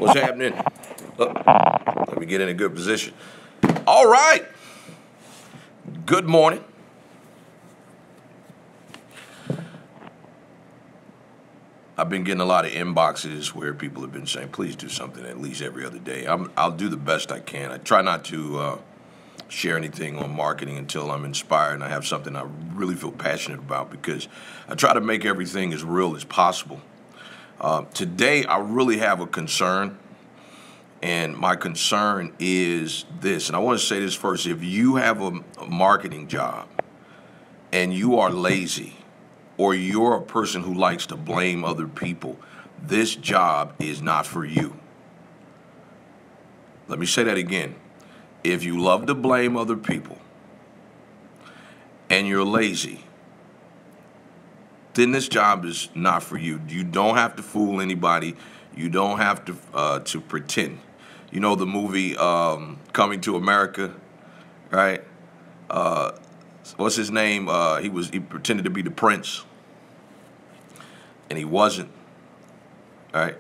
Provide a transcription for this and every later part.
What's happening? Look, let me get in a good position. All right. Good morning. I've been getting a lot of inboxes where people have been saying, please do something at least every other day. I'll do the best I can. I try not to share anything on marketing until I'm inspired and I have something I really feel passionate about, because I try to make everything as real as possible. Today, I really have a concern, and my concern is this, and I want to say this first. If you have a marketing job and you are lazy, or you're a person who likes to blame other people, this job is not for you. Let me say that again. If you love to blame other people and you're lazy, then this job is not for you. You don't have to fool anybody. You don't have to pretend. You know the movie Coming to America, right? What's his name? He pretended to be the prince, and he wasn't. All right?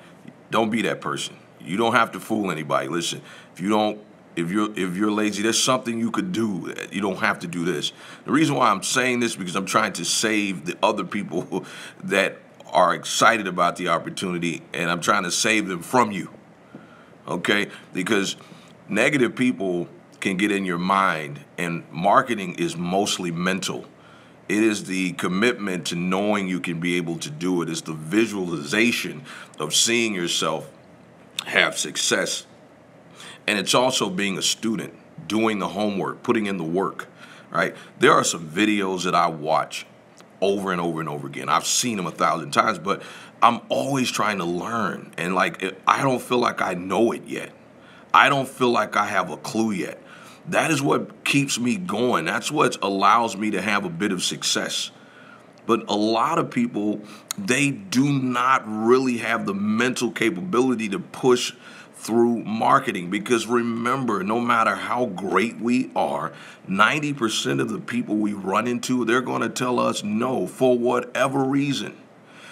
Don't be that person. You don't have to fool anybody. Listen, if you're lazy, there's something you could do. You don't have to do this. The reason why I'm saying this, because I'm trying to save the other people that are excited about the opportunity, and I'm trying to save them from you. Okay? Because negative people can get in your mind, and marketing is mostly mental. It is the commitment to knowing you can be able to do it. It's the visualization of seeing yourself have success. And it's also being a student, doing the homework, putting in the work, right? There are some videos that I watch over and over and over again. I've seen them 1,000 times, but I'm always trying to learn. And I don't feel like I know it yet. I don't feel like I have a clue yet. That is what keeps me going. That's what allows me to have a bit of success. But a lot of people, they do not really have the mental capability to push through marketing, because remember, no matter how great we are, 90% of the people we run into, they're going to tell us no for whatever reason.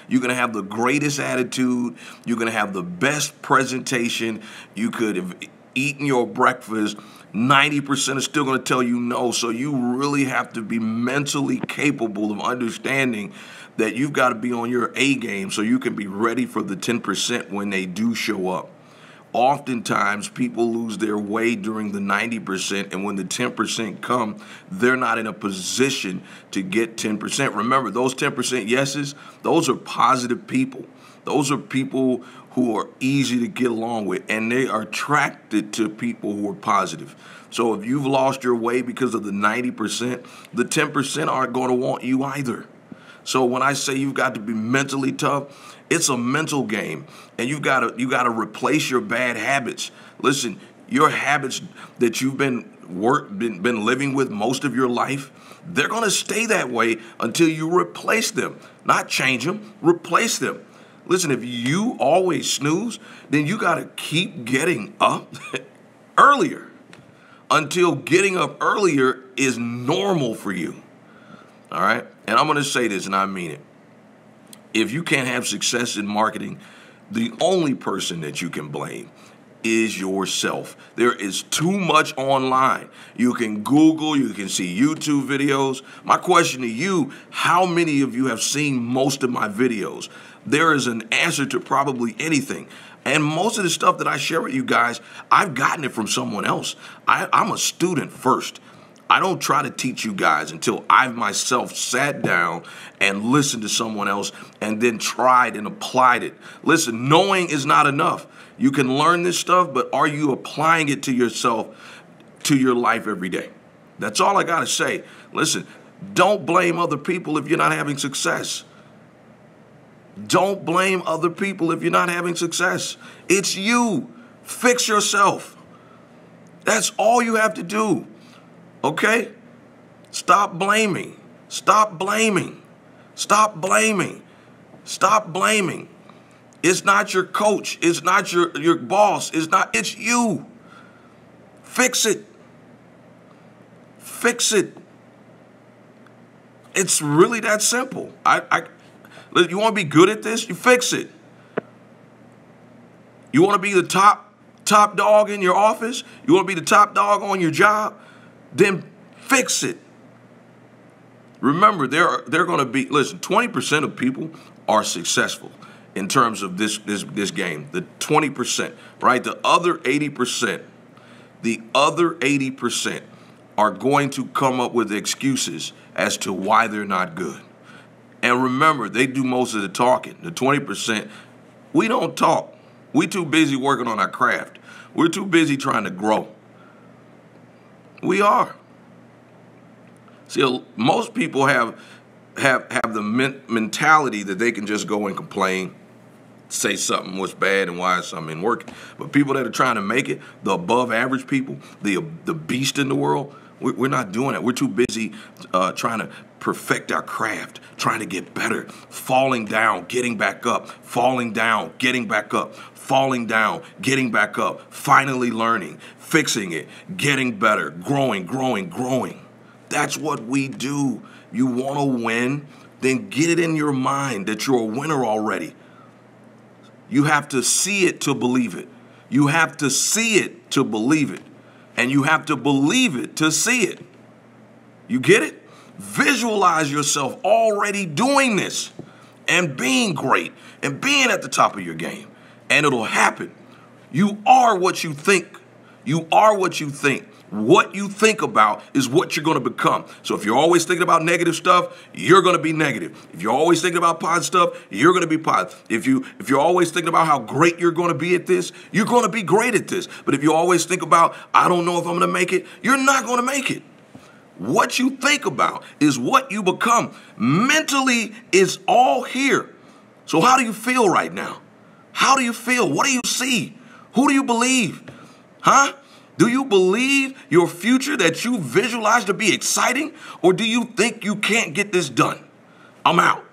You're going to have the greatest attitude. You're going to have the best presentation. You could have eaten your breakfast. 90% are still going to tell you no. So you really have to be mentally capable of understanding that you've got to be on your A game so you can be ready for the 10% when they do show up. Oftentimes, people lose their way during the 90%, and when the 10% come, they're not in a position to get 10%. Remember, those 10% yeses, those are positive people. Those are people who are easy to get along with, and they are attracted to people who are positive. So if you've lost your way because of the 90%, the 10% aren't going to want you either. So when I say you've got to be mentally tough, it's a mental game, and you got to replace your bad habits. Listen, your habits that you've been living with most of your life, they're going to stay that way until you replace them. Not change them, replace them. Listen, if you always snooze, then you got to keep getting up earlier until getting up earlier is normal for you. All right? And I'm going to say this, and I mean it. If you can't have success in marketing, the only person that you can blame is yourself. There is too much online. You can Google, you can see YouTube videos. My question to you, how many of you have seen most of my videos? There is an answer to probably anything. And most of the stuff that I share with you guys, I've gotten it from someone else. I'm a student first. I don't try to teach you guys until I've myself sat down and listened to someone else and then tried and applied it. Listen, knowing is not enough. You can learn this stuff, but are you applying it to yourself, to your life every day? That's all I got to say. Listen, don't blame other people if you're not having success. Don't blame other people if you're not having success. It's you. Fix yourself. That's all you have to do. Okay? Stop blaming. Stop blaming. Stop blaming. Stop blaming. It's not your coach. It's not your boss. It's you. Fix it. Fix it. It's really that simple. You want to be good at this? You fix it. You want to be the top dog in your office? You want to be the top dog on your job? Then fix it. Remember, there are going to be, listen, 20% of people are successful in terms of this game. The 20%, right? The other 80%, are going to come up with excuses as to why they're not good. And remember, they do most of the talking. The 20%, we don't talk. We too busy working on our craft. We're too busy trying to grow. We are. See, most people have the mentality that they can just go and complain, say something was bad and why something ain't working. But people that are trying to make it, the above average people, the beast in the world, we're not doing it. We're too busy trying to perfect our craft, trying to get better, falling down, getting back up, falling down, getting back up, falling down, getting back up, finally learning, fixing it, getting better, growing. That's what we do. You want to win? Then get it in your mind that you're a winner already. You have to see it to believe it. You have to see it to believe it. And you have to believe it to see it. You get it? Visualize yourself already doing this and being great and being at the top of your game. And it'll happen. You are what you think. You are what you think. What you think about is what you're going to become. So if you're always thinking about negative stuff, you're going to be negative. If you're always thinking about positive stuff, you're going to be positive. If you're always thinking about how great you're going to be at this, you're going to be great at this. But if you always think about, I don't know if I'm going to make it, you're not going to make it. What you think about is what you become. Mentally is all here. So how do you feel right now? How do you feel? What do you see? Who do you believe? Huh? Do you believe your future that you visualize to be exciting? Or do you think you can't get this done? I'm out.